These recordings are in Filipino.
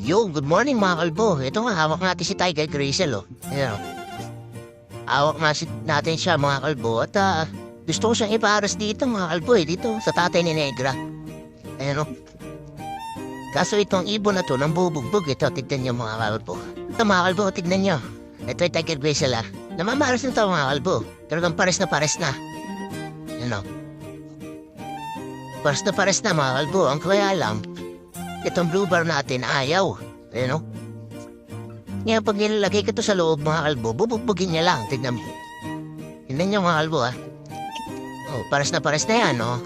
Yo, good morning mga kalbo. Ito nga, hawak natin si Tiger Grizzle, oh. Ayan, oh. Hawak natin siya mga kalbo. At gusto ko siyang iparas dito mga kalbo, dito sa tatay ni Negra. Ayan, oh. Kaso itong ibon na to, nang bubugbog ito. Tignan niyo mga kalbo. Ito mga kalbo, tignan niyo. Ito yung Tiger Grizzle, ah. Namamaras nito mga kalbo. Talagang pares na pares na. Ayan, oh. Pares na mga kalbo. Ang kaya lang, itong blue bar natin ayaw. Ayan, o. Ngayon, pag nilalagay ko ito sa loob, mga kalbo, bubugbugin niya lang. Tignan mo. Tignan niyo, mga kalbo, ha. Oh, pares na yan, o.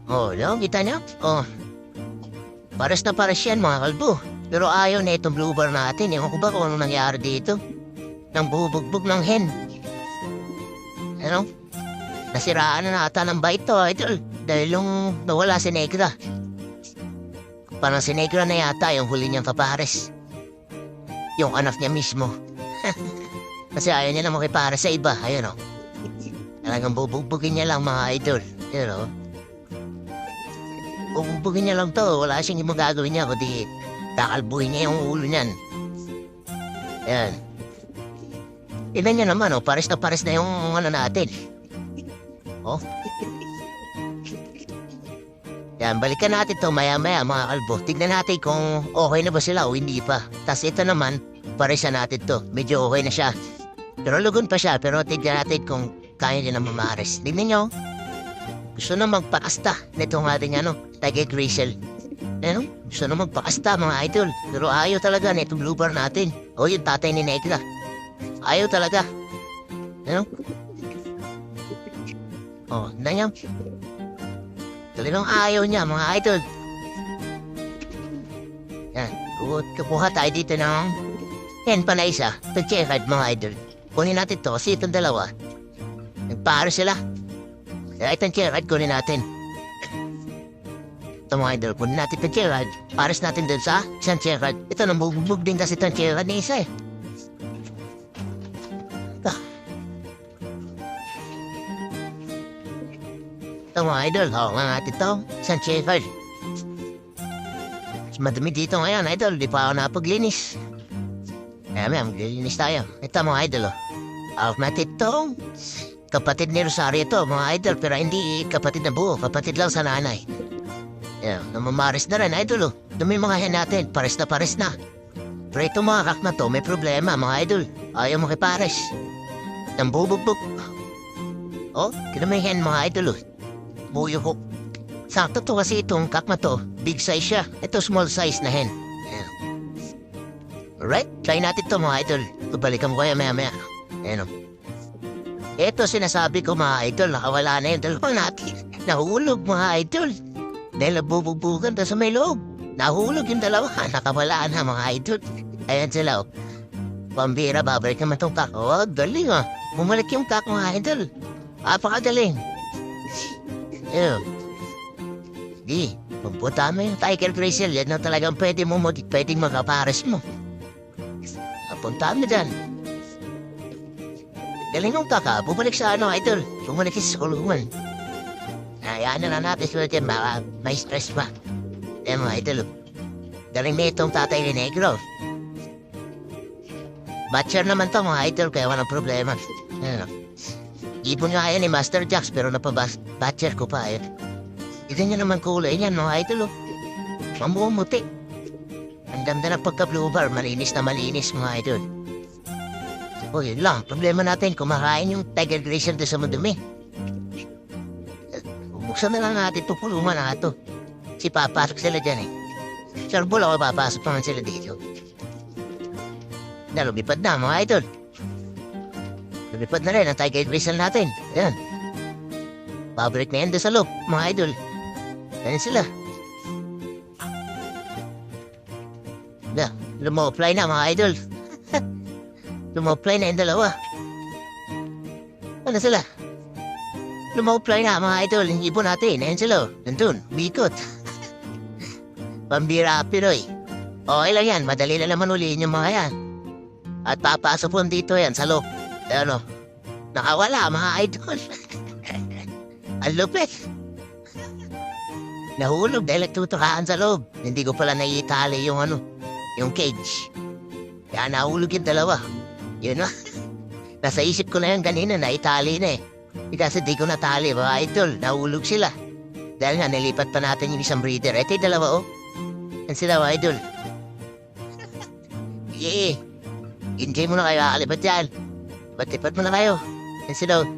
Oh, no? Kita niyo? Oh. Pares na pares yan, mga kalbo. Pero ayaw na itong blue bar natin. Ewan ko ba kung anong nangyari dito? Nang bubugbog ng hen. Ano? Nasiraan na ata ng bite to, idol. Dahil yung nawala si Negra. Parang si Negra na yata yung huli niyang kapares. Yung anak niya mismo. Kasi ayaw niya na makipares sa iba. Ayun, o. Talagang bubugbugin niya lang mga idol. Ayun, o. Bubugbugin niya lang to. Wala siyang ibang gagawin niya. Kundi kakalbuhin niya yung ulo niyan. Ayan. Tignan niya naman, o. Pares na yung ano natin. O. Yan, balikan natin to maya-maya mga kalbo. Tignan natin kung okay na ba sila o hindi pa. Tapos ito naman, paresa natin to. Medyo okay na siya. Pero lugon pa siya, pero tignan natin kung kaya niya na mamares. Tignan nyo. Gusto na magpakasta nitong ating Tiger Grizzle. Ano? Gusto na magpakasta mga idol. Pero ayaw talaga na itong blue bar natin. O yung tatay ni Negra. Ayaw talaga. Ano? O, tignan nyo. Talagang ayaw niya, mga idol. Yan. Kukuha tayo dito ng hen pa na isa. Ito checkered, mga idol. Kunin natin to kasi itong dalawa. Nagparo sila. Kaya itong checkered, kunin natin. Ito mga idol, kunin natin itong checkered. Pares natin dun sa isang checkered. Ito, nambugbog din kasi itong checkered na isa eh. Ito mga idol, hawa nga natin ito. Isang checkered. Madumi dito ngayon, idol. Di pa ako napaglinis. Kaya may maglilinis tayo. Ito mga idol, oh. Hawak natin ito. Kapatid ni Rosario ito, mga idol. Pero hindi kapatid na buo. Kapatid lang sa nanay. Yan, namamaris na rin, idol, oh. Dumi mga hen natin. Pares na. Pero itong mga kak na to, may problema, mga idol. Ayaw makipares. Nang bubugbog. Oh, kinamay hen, mga idol, oh. Buyo ko. Sakto to kasi itong kak na to. Big size siya. Ito small size na hen. Ayan. Alright, try natin to mga idol. Balikan ko kaya maya. Ayan o. Ito sinasabi ko mga idol. Nakawala na yung dalawang natin. Nahulog mga idol. Dahil nabubugbugan to sa may loob. Nahulog yung dalawa. Nakawala na mga idol. Ayan sila o. Pambira, babalik naman tong kak. Oh, galing ah. Bumalik yung kak mga idol. Apakagaling. Ew. Di, pagpunta mo yung Tiger Grizzle, yan na talagang pwedeng makapares mo. Punta mo dyan. Galing yung kaka, bumalik sa idol. Bumalik sa kulungan. Hayaan na natin sulit yan, baka may stress pa. Mga idol. Galing na itong tatay ni Negro. Batcher naman to mga idol, kaya walang problema. Ipon nga yan ni Master Jax pero napabatcher ko pa eh. Ito niya naman kulay niyan mga idol oh. Mamumuti. Ang ganda ng pagka-blue bar, malinis mga idol. O yun lang, problema natin kumakain yung Tiger Grizzle doon sa madumi. Buksan na lang natin ito, puluman na ito. Si papasok sila dyan eh. Sarbol ako papasok naman sila dito. Nalumipad na mga idol. Lumipad na rin ang Tiger Grizzle natin. Ayan. Pabrik na yan doon sa loob, mga idol. Ayan sila. Lumo-apply na, mga idol. Lumo-apply na yung dalawa. Ano sila? Lumo-apply na, mga idol. Yung ibon natin. Ayan sila. Nandun, bikot. Pambira, Pinoy. Okay lang yan. Madali na naman ulihin yung mga yan. At papasok po dito yan sa loob. Ano? Nakawala, mga idol. Ang lupit. Nahulog dahil nagtutukaan sa loob. Hindi ko pala naiitali yung yung cage. Kaya nahulog yung dalawa. Yun na. Nasa isip ko na yan kanina, naitali na eh. Kasi di ko natali, mga idol. Nahulog sila. Dahil nga, nilipat pa natin yung isang breeder. Ito yung dalawa, oh. Yan sila, mga idol. Yeah. Enjoy mo na kayo, kakalipat yan. Lipat mo na kayo. Yan sila, oh.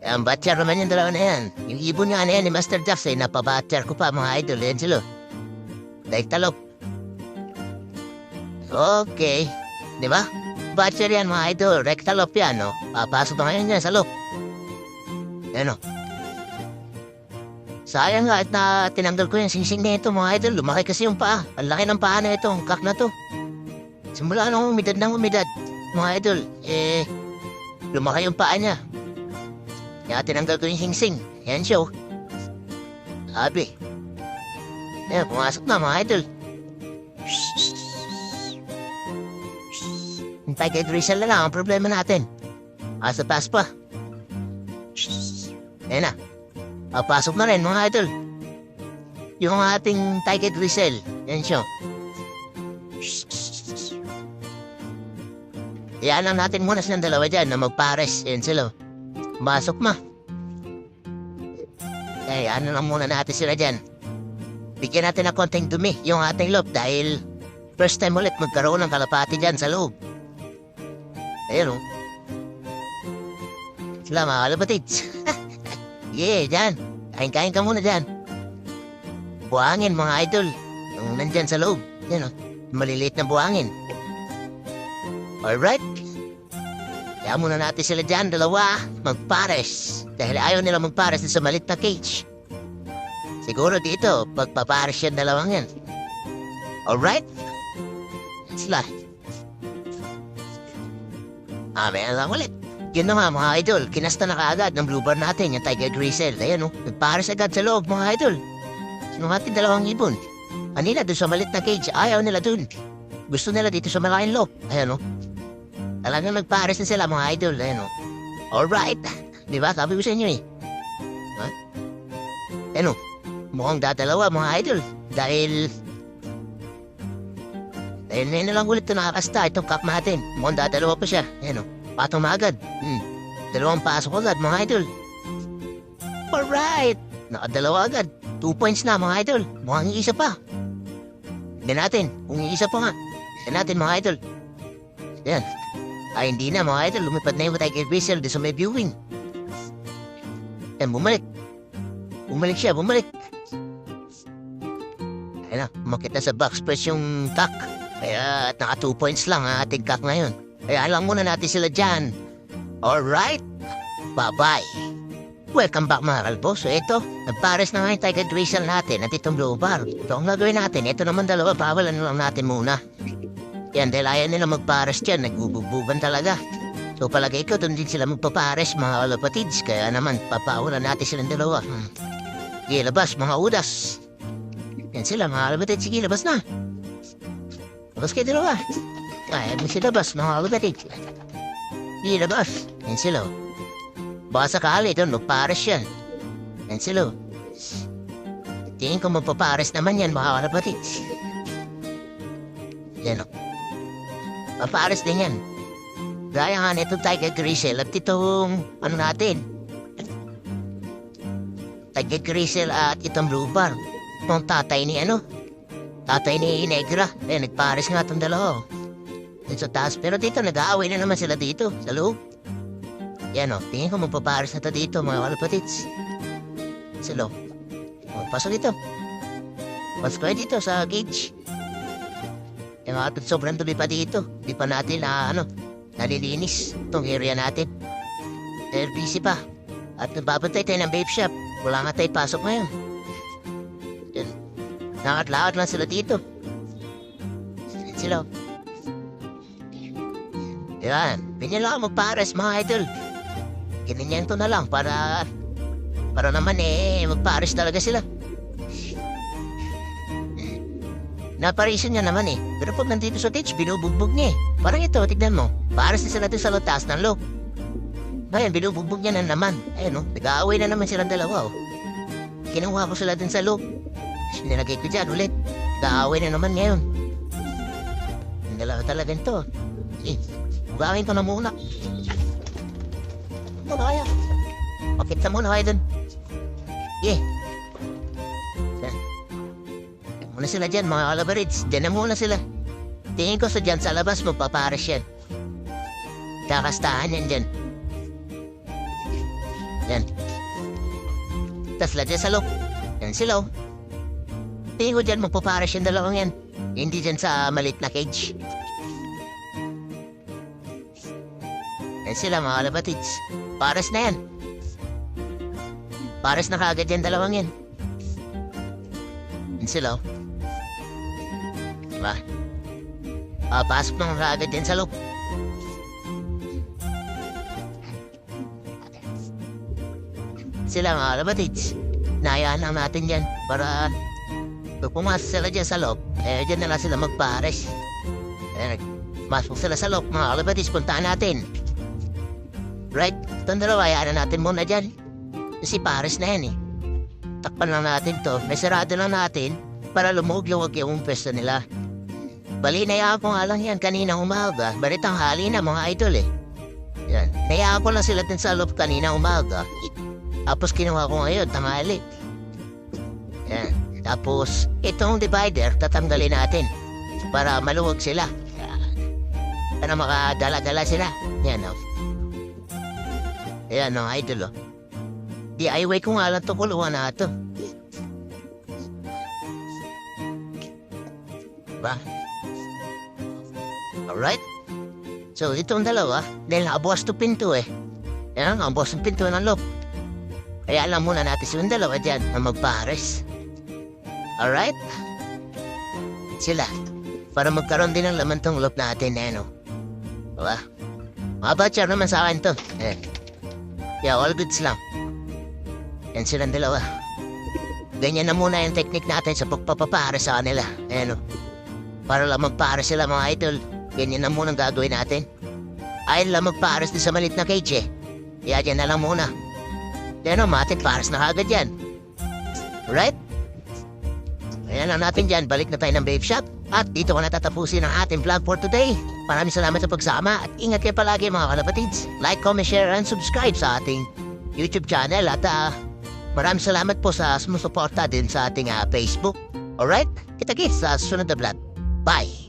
Ang batcher naman yung dalawa na yan. Yung ibon nga na yan ni Master Duffs ay napabatcher ko pa, mga idol. Yan sila. Daig talop. Okay. Di ba? Batcher yan, mga idol. Rectalop yan, no? Papasok na ngayon yan sa loop. Yan, no? Sayang nga at na tinanggal ko yung singsing na ito, mga idol. Lumaki kasi yung paa. Ang laki ng paa na ito, ang kak na to. Simula nung umidad ng umidad, mga idol, lumaki yung paa niya. Kaya tinanggal ko yung singsing. Yan siya, oh. Sabi. Yan, pumasok na, mga idol. Hintay kay Drizzle na lang ang problema natin. Asa pass pa. Ayan na. Papasok na rin, mga idol. Yung ating Tiger Drizzle. Yan siya. Iyaan lang natin muna silang dalawa dyan na magpares. Yan sila. Masok ma. Eh, ano lang muna natin sila dyan. Bigyan natin ng konting dumi yung ating loob dahil first time ulit magkaroon ng kalapati dyan sa loob. Ayun, oh. Sila mga kalapatids. Yeah, dyan. Kain-kain ka muna dyan. Buhangin, mga idol. Yung nandyan sa loob. Yan, oh. Maliliit na buhangin. Alright. Kaya muna natin sila dyan, dalawa, magpares. Dahil ayaw nila magpares sa malit na cage. Siguro dito, pagpapares yan dalawang yan. Alright? Sila. May lang ulit. Yun na nga, mga idol, kinasta na kaagad ng blue bar natin, yung Tiger Drizzle. Ayan, nagpares agad sa loob, mga idol. Sino natin dalawang ibon. Kanina, doon sa malit na cage, ayaw nila dun. Gusto nila dito sa malaking loob. Ayan, talagang nagpares na sila, mga idol. Ayan, alright. Di ba? Sabi ko sa inyo, eh. Ha? Ayan, mukhang dadalawa, mga idol. Dahil na lang ulit ito nakakasta, itong cup natin. Mukhang dadalawa pa siya. Ayan, patong na agad. Dalawang pasok agad, mga idol. Alright. Nakadalawa agad. 2 points na, mga idol. Mukhang isa pa. Tignan natin. Kung isa pa nga. Tignan natin, mga idol. Ayan. Ay, hindi na, mga idol. Lumipad na yung Tiger Drizzle sa may viewing. Ayan, bumalik. Bumalik siya, bumalik. Ayan na, umakit na sa box press yung cock. Kaya naka 2 points lang ang ating cock ngayon. Kaya alam muna natin sila dyan. Alright. Bye-bye. Welcome back, mga kalbo. So ito, nagpares na nga yung Tiger Drizzle natin at itong blue bar. Ito ang gagawin natin. Ito naman dalawa, pawalan lang natin muna. Yan, dahil ayaw nila magpares dyan. Nagbububan talaga. So palagay ko, doon din sila magpapares, mga kalapatids. Kaya naman, papawalan natin silang dalawa. Sige, labas, mga udas. Yan sila, mga kalapatids. Sige, labas na. Labas kayo dalawa. Ayan mo sila, labas, mga kalapatids. Sige, labas. Yan sila. Baka sakali doon, magpares yan. Yan sila. Tingin ko magpapares naman yan, mga kalapatids. Yan, papares din yan. Gaya nga nito Tiger Drizzle at itong, natin. Tiger Drizzle at itong blue bar. Itong tatay ni tatay ni Negra. Nagpares nga itong dalawa. Dito sa taas. Pero dito, nag-aaway na naman sila dito, sa loob. Yan, tingin ko magpapares na ito dito, mga kalapatids. Sa loob. Pasok dito. Pasok kayo dito sa gauge. Yung sobrang tuloy pa dito. Di pa natin nalilinis itong area natin. Dahil busy pa. At nababantay tayo ng vape shop. Wala nga tayo pasok ngayon. Yan. Nakatlaot lang sila dito. Sila. Yan. Ganyan lang magpares, mga idol. Ganyan to na lang para naman magpares talaga sila. Napareason niya naman Pero pag nandito sa cage, binubugbog niya Parang ito, tignan mo. Pares na sila sa taas ng loop. Ayan, binubugbog niya na naman. Ayan, nag-aaway na naman silang dalawa, kinuha ko sila dun sa loob. Nilagay ko dyan ulit. Kaaway na naman ngayon. Ang dalawa talaga ito. Ugawin ko na muna. Ano kaya? Pakit na muna kayo dun. Muna sila dyan, mga kalabarids. Diyan na muna sila. Tingin ko sa dyan sa labas mo, papares yan. Kakastahan yan dyan. Yan. Tas lagyan sa loob. Yan sila, oh. Tingin ko dyan, magpapares yung dalawang yan. Hindi dyan sa malit na cage. Yan sila, mga kalabarids. Pares na yan. Pares na kagad yan, dalawang yan. Yan sila, oh. Diba? Pasok ng kagad yan sa loob. Sila mga kalabatids. Nayaan lang natin dyan para pag pumasok sila dyan sa loob, dyan na lang sila magpares. Masok sila sa loob, mga kalabatids, puntaan natin. Right? Itong dalawa, hayaan na natin muna dyan. Kasi pares na yan eh. Takpan lang natin to. May sarado lang natin para lumuwag-luwag yung pwesto nila. Bali, nayaan ko nga lang yan kanina umaga. Balit ang hali na mga idol eh. Yan. Nayaan ko lang sila din sa loob kanina umaga. Tapos kinuha ko ngayon, tanghali. Yan. Tapos, itong divider, tatanggalin natin. Para maluwag sila. Yan. Para makadala-dala sila. Yan o. Ayan o, idol o. DIY ko nga lang ito, kuluhan na ito. Diba? Alright? So, itong dalawa, dahil nakabukas ito pinto eh. Yan, nakabukas ang pinto ng loob. Kaya alam muna natin silang dalawa dyan na magpares. Alright? Sila. Para magkaroon din ng laman tong loob natin eh, no? Diba? Mga batcher naman sa akin to. Yeah, all goods lang. Yan silang dalawa. Ganyan na muna yung technique natin sa pagpapapares sa kanila. No? Para lang magpares sila mga idol. Ganyan na muna gagawin natin. Ayaw lang magpares din sa malit na cage eh. Kaya dyan na lang muna. Yan o, matin pares na kagad yan. Right? Ayan lang natin dyan. Balik na tayo ng babe shop. At dito ko natatapusin ang ating vlog for today. Maraming salamat sa pagsama. At ingat kayo palagi mga kalapatids. Like, comment, share, and subscribe sa ating YouTube channel. At maraming salamat po sa sumusuporta din sa ating Facebook. Alright? Kita-kits sa susunod na vlog. Bye!